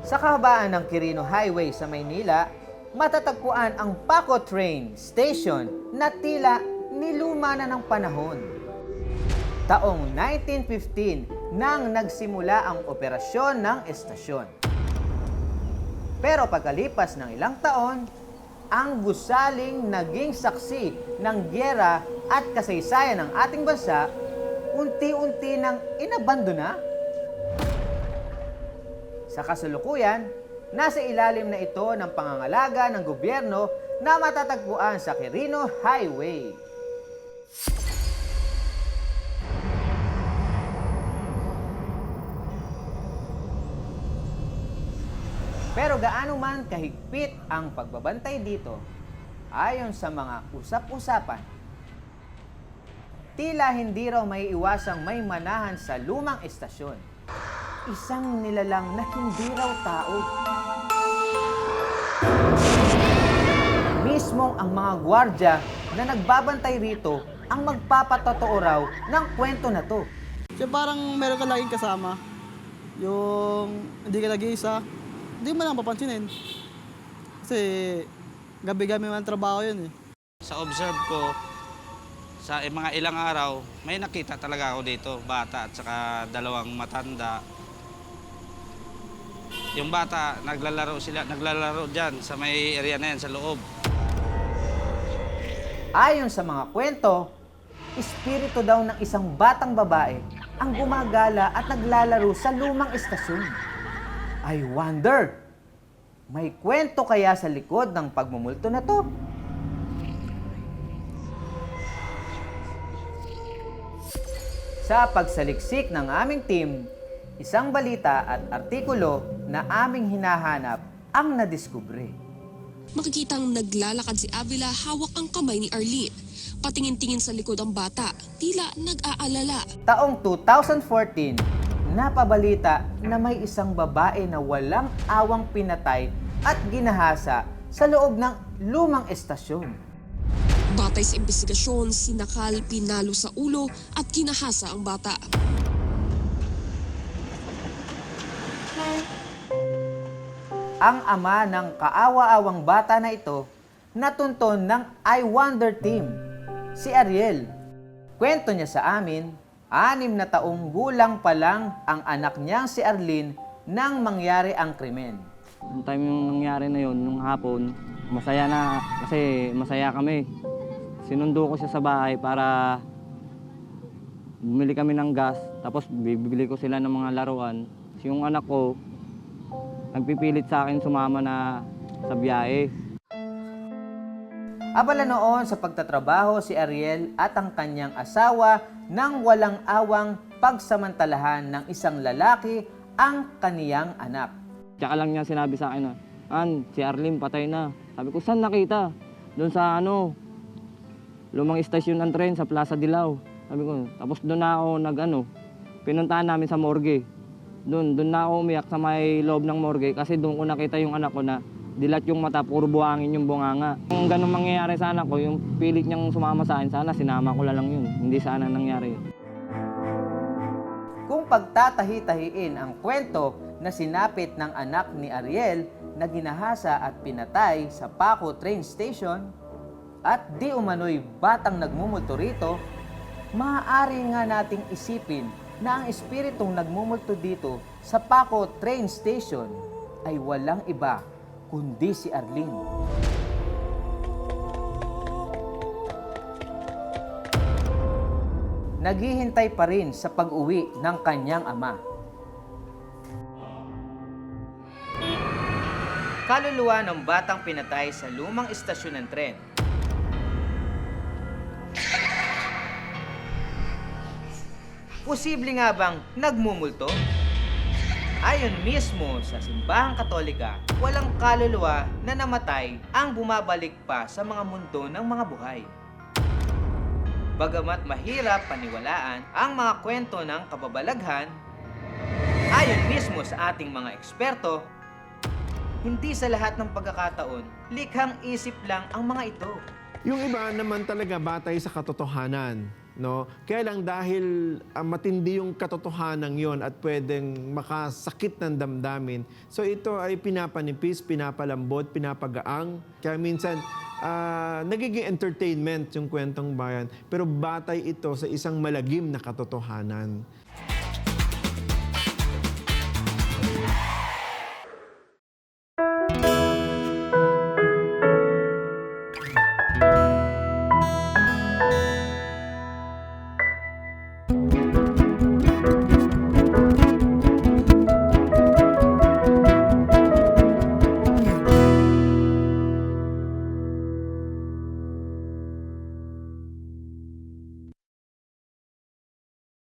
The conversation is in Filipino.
Sa kahabaan ng Quirino Highway sa Maynila, matatagpuan ang Paco Train Station na tila niluma na ng panahon. Taong 1915 nang nagsimula ang operasyon ng estasyon. Pero pagkalipas ng ilang taon, ang gusaling naging saksi ng gyera at kasaysayan ng ating bansa, unti-unti nang inabandona. Sa kasalukuyan, nasa ilalim na ito ng pangangalaga ng gobyerno na matatagpuan sa Quirino Highway. Pero gaano man kahigpit ang pagbabantay dito, ayon sa mga usap-usapan, tila hindi raw may iwasang may manahan sa lumang estasyon. Isang nilalang na hindi raw tao. Mismong ang mga gwardya na nagbabantay rito ang magpapatotoo raw ng kwento na to. So parang meron ka laging kasama, yung hindi ka nag-iisa, hindi mo lang papansinin. Kasi gabi-gabi man trabaho yun eh. Sa observe ko, sa mga ilang araw, may nakita talaga ako dito, bata at saka dalawang matanda. Yung bata, naglalaro dyan sa may area na yan, sa loob. Ayon sa mga kwento, espiritu daw ng isang batang babae ang gumagala at naglalaro sa lumang estasyon. I wonder, may kwento kaya sa likod ng pagmumulto na to? Sa pagsaliksik ng aming team, isang balita at artikulo na aming hinahanap ang nadiskubre. Makikitang naglalakad si Avila, hawak ang kamay ni Arlene. Patingin-tingin sa likod ang bata, tila nag-aalala. Taong 2014, napabalita na may isang babae na walang awang pinatay at ginahasa sa loob ng lumang estasyon. Batay sa investigasyon, sinakal, pinalo sa ulo at kinahasa ang bata. Ang ama ng kaawa-awang bata na ito natunton ng I Wonder Team, si Ariel. Kwento niya sa amin, 6 na taong gulang pa lang ang anak niyang si Arlene nang mangyari ang krimen. Yung time yung nangyari na yun, nung hapon, masaya na kasi masaya kami. Sinundo ko siya sa bahay para bumili kami ng gas, tapos bibili ko sila ng mga laruan. Yung anak ko, nagpipilit sa akin sumama na sa biyahe. Abala noon sa pagtatrabaho si Ariel at ang kanyang asawa nang walang awang pagsamantalahan ng isang lalaki ang kaniyang anak. Tsaka lang niya sinabi sa akin na, si Arlene patay na. Sabi ko, saan nakita? Doon sa lumang istasyon ng tren sa Plaza Dilao. Sabi ko, tapos doon na ako pinuntahan namin sa morgue. Doon na ako umiyak sa may loob ng morgue kasi doon ko nakita yung anak ko na dilat yung mata, puro buhangin yung bunganga. Kung ganun mangyayari sa anak ko, yung pilit niyang sumama sa akin, sana sinama ko lang yun. Hindi sana nangyari. Kung pagtatahi-tahiin ang kwento na sinapit ng anak ni Ariel na ginahasa at pinatay sa Paco Train Station at di umano'y batang nagmumulto rito, maaari nga nating isipin na ang espiritong nagmumulto dito sa Paco Train Station ay walang iba kundi si Arlene. Naghihintay pa rin sa pag-uwi ng kanyang ama. Kaluluwa ng batang pinatay sa lumang istasyon ng tren. Posible nga bang nagmumulto? Ayon mismo sa simbahang Katolika, walang kaluluwa na namatay ang bumabalik pa sa mga mundo ng mga buhay. Bagamat mahirap paniwalaan ang mga kwento ng kababalaghan, ayon mismo sa ating mga eksperto, hindi sa lahat ng pagkakataon, likhang isip lang ang mga ito. Yung iba naman talaga batay sa katotohanan No? Kaya lang dahil matindi yung katotohanan yon at pwedeng makasakit ng damdamin, so ito ay pinapanipis, pinapalambot, pinapagaang. Kaya minsan, nagiging entertainment yung kwentong bayan, pero batay ito sa isang malagim na katotohanan.